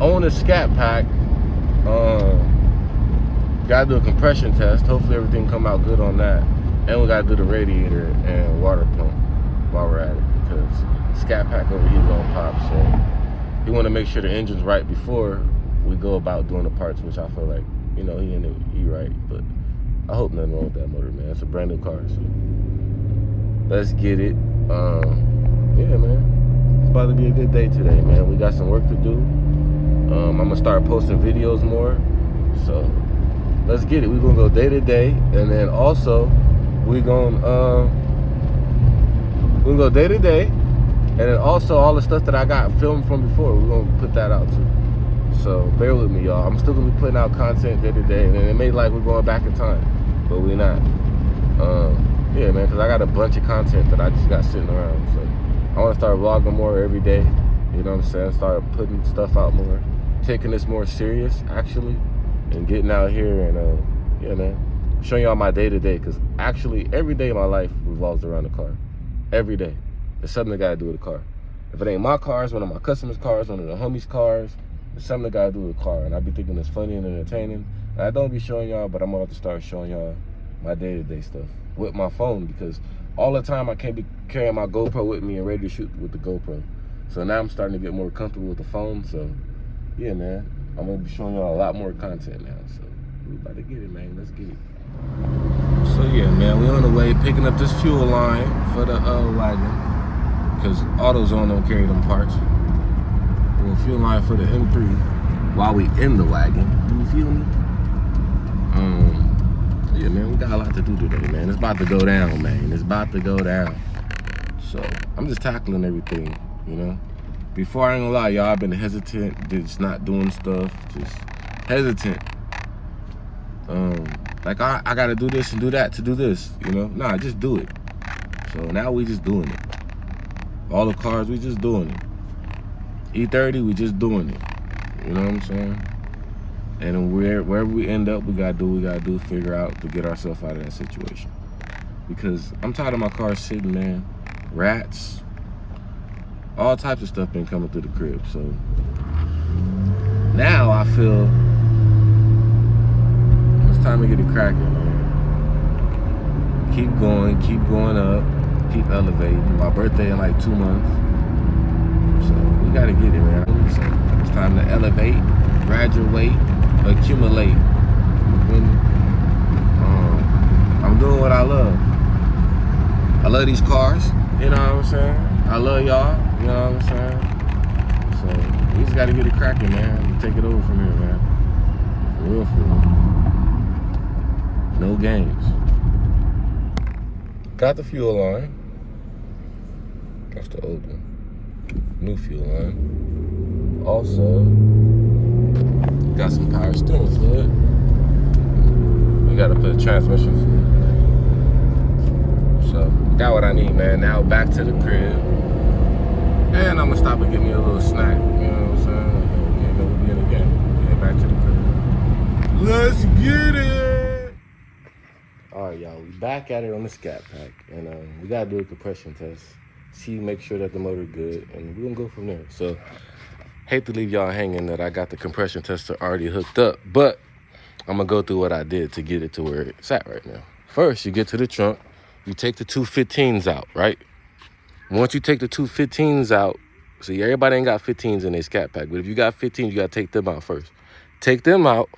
on the scat pack. Gotta do a compression test. Hopefully everything come out good on that. And we gotta do the radiator and water pump while we're at it, because scat pack over here gonna pop. So you want to make sure the engine's right before we go about doing the parts, which I feel like, you know, he right. But I hope nothing wrong with that motor, man. It's a brand new car, so let's get it. Yeah, man. It's about to be a good day today, man. We got some work to do. I'm gonna start posting videos more. So let's get it. We're gonna go day to day, and then also we're gonna go day to day, and then also all the stuff that I got filmed from before, we're gonna put that out too. So bear with me, y'all. I'm still gonna be putting out content day to day, and it may like we're going back in time, but we're not. Yeah, man, because I got a bunch of content that I just got sitting around. So I want to start vlogging more every day. You know what I'm saying? Start putting stuff out more, taking this more serious, actually, and getting out here and, yeah, man, showing y'all my day-to-day, because actually every day of my life revolves around the car. Every day. There's something I got to do with the car. If it ain't my car, it's one of my customers' cars, one of the homies' cars. There's something I got to do with the car, and I be thinking it's funny and entertaining. And I don't be showing y'all, but I'm about to start showing y'all my day-to-day stuff with my phone, because all the time I can't be carrying my GoPro with me and ready to shoot with the GoPro. So now I'm starting to get more comfortable with the phone. So yeah, man, I'm gonna be showing y'all a lot more content now. So we about to get it, man. Let's get it. So yeah, man, we on the way picking up this fuel line for the wagon, because AutoZone don't carry them parts. Well, fuel line for the M3 while we in the wagon. You feel me? Yeah, man, we got a lot to do today, man. It's about to go down, man. It's about to go down. So I'm just tackling everything, you know. Before, I ain't gonna lie, y'all, I've been hesitant, just not doing stuff, just hesitant. Like I gotta do this and do that to do this, you know. Nah, just do it. So now we just doing it. All the cars, we just doing it. E30, we just doing it. You know what I'm saying? And wherever we end up, we gotta do, figure out to get ourselves out of that situation. Because I'm tired of my car sitting, man. Rats, all types of stuff been coming through the crib. So now I feel it's time to get it cracking, man. Keep going up, keep elevating. My birthday in like 2 months. So we gotta get it, man. So it's time to elevate, graduate, accumulate. I'm doing what I love. I love these cars, you know what I'm saying? I love y'all, you know what I'm saying? So we just gotta get it cracking, man, and take it over from here, man. For real, for real. No games. Got the fuel line. That's the old one. New fuel line. Also, got some power steering fluid. We gotta put transmission fluid. So got what I need, man. Now back to the crib, and I'm gonna stop and get me a little snack. You know what I'm saying? And then we'll be in the game. Get back to the crib. Let's get it. All right, y'all. We back at it on the scat pack, and we gotta do a compression test. Make sure that the motor good, and we're gonna go from there. So hate to leave y'all hanging that I got the compression tester already hooked up, but I'm gonna go through what I did to get it to where it's at right now. First, you get to the trunk, you take the 215s out, right? Once you take the 215s out, see, everybody ain't got 15s in their scat pack, but if you got 15s, you gotta take them out first. Take them out,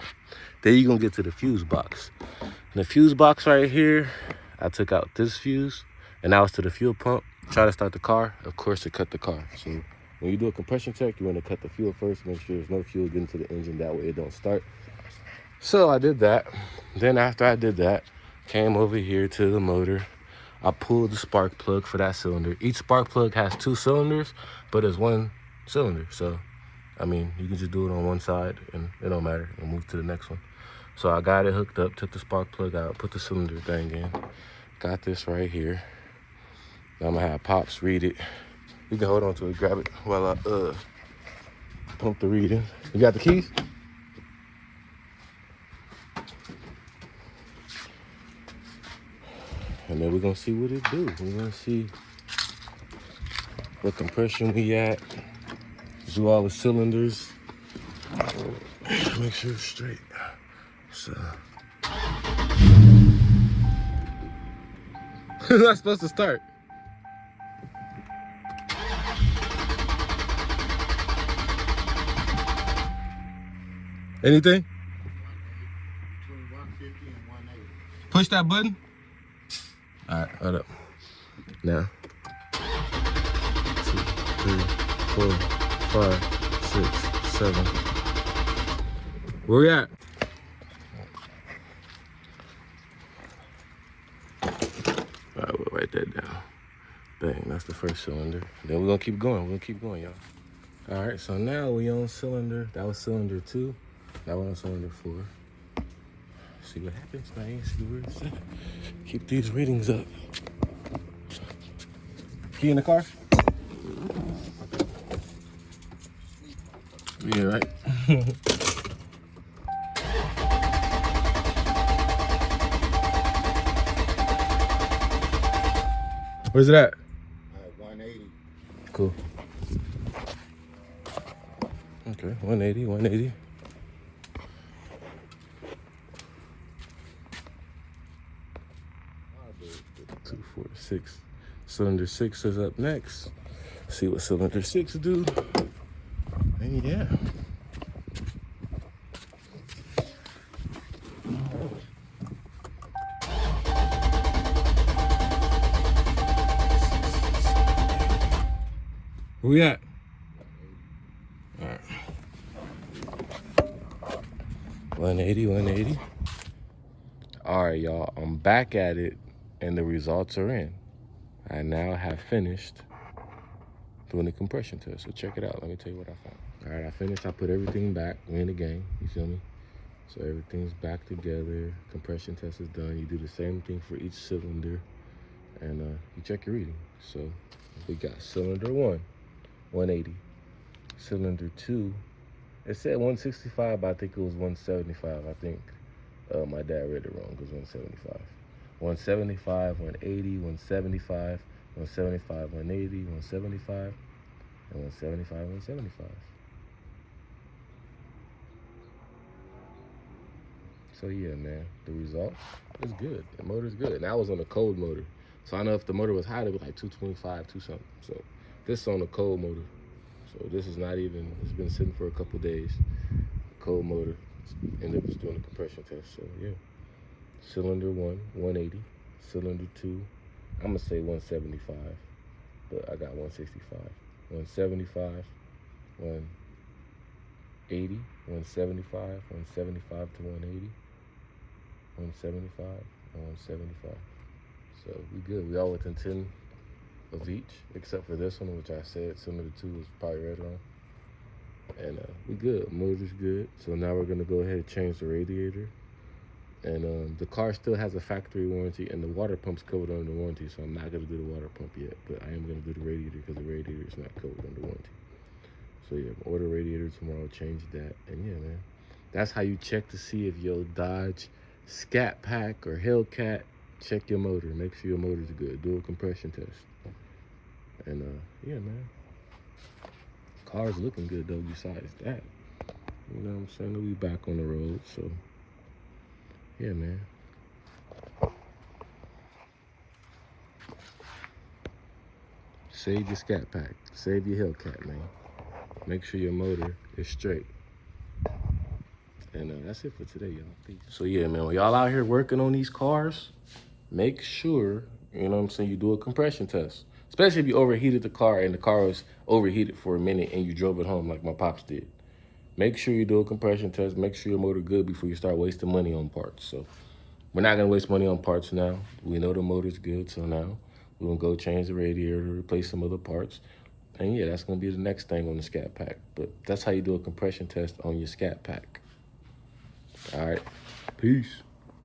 then you're gonna get to the fuse box. And the fuse box right here, I took out this fuse, and now it's to the fuel pump. Try to start the car, of course, it cut the car. So when you do a compression check, you want to cut the fuel first, make sure there's no fuel getting to the engine, that way it don't start. So I did that. Then after I did that, came over here to the motor. I pulled the spark plug for that cylinder. Each spark plug has 2 cylinders, but it's 1 cylinder. So, I mean, you can just do it on one side and it don't matter, and move to the next one. So I got it hooked up, took the spark plug out, put the cylinder thing in. Got this right here. Now I'm gonna have Pops read it. You can hold on to it, grab it while I pump the reading. You got the keys? And then we're gonna see what it do. We're gonna see what compression we at. Do all the cylinders. Make sure it's straight. So. It's not supposed to start. Anything? Between 150 and 180. Push that button. All right, hold up. Now. 2, 3, 4, 5, 6, 7. Where we at? All right, we'll write that down. Bang, that's the first cylinder. Then we're gonna keep going. We're gonna keep going, y'all. All right, so now we on cylinder. That was cylinder 2. Now we're on cylinder 4. See what happens, man. See where it's at. Keep these readings up. Key in the car? Yeah, right. Where's it at? 180. Cool. Okay, 180, 180. Two, 4, 6. Cylinder 6 is up next. See what cylinder 6 do. And yeah. Where we at? All right. 180, 180. All right, y'all. I'm back at it, and the results are in. I now have finished doing the compression test. So check it out. Let me tell you what I found. All right, I finished. I put everything back. We in the game. You feel me? So everything's back together. Compression test is done. You do the same thing for each cylinder, and you check your reading. So we got cylinder 1, 180. Cylinder 2, it said 165, but I think it was 175. I think my dad read it wrong. It was 175. 175, 180, 175, 175, 180, 175, and 175, 175. So yeah, man, the results is good. The motor's good. And I was on a cold motor. So I know if the motor was hot, it was like 225, 2 something. So this is on a cold motor. So this is not even, it's been sitting for a couple days. Cold motor. And it was doing a compression test. So yeah. Cylinder 1, 180. Cylinder 2, I'm gonna say 175, but I got 165. 175, 180, 175, 175 to 180, 175, and 175. So we good. We all within 10 of each, except for this one, which I said cylinder 2 was probably right on. And we good. Motor's good. So now we're gonna go ahead and change the radiator. And the car still has a factory warranty, and the water pump's covered under warranty, so I'm not gonna do the water pump yet, but I am gonna do the radiator because the radiator is not covered under warranty. So yeah, order radiator tomorrow, change that, and yeah, man. That's how you check to see if your Dodge scatpack or hellcat, check your motor, make sure your motor's good, do a compression test. And yeah, man. Car's looking good though besides that. You know what I'm saying? We'll be back on the road, so. Yeah, man. Save your scatpack. Save your hellcat, man. Make sure your motor is straight. And that's it for today, y'all. Peace. So yeah, man, when y'all out here working on these cars, make sure, you know what I'm saying, you do a compression test. Especially if you overheated the car and the car was overheated for a minute and you drove it home like my pops did. Make sure you do a compression test. Make sure your motor good before you start wasting money on parts. So we're not gonna waste money on parts now. We know the motor's good, so now we're gonna go change the radiator, replace some other parts. And yeah, that's gonna be the next thing on the scatpack. But that's how you do a compression test on your scatpack. All right, peace.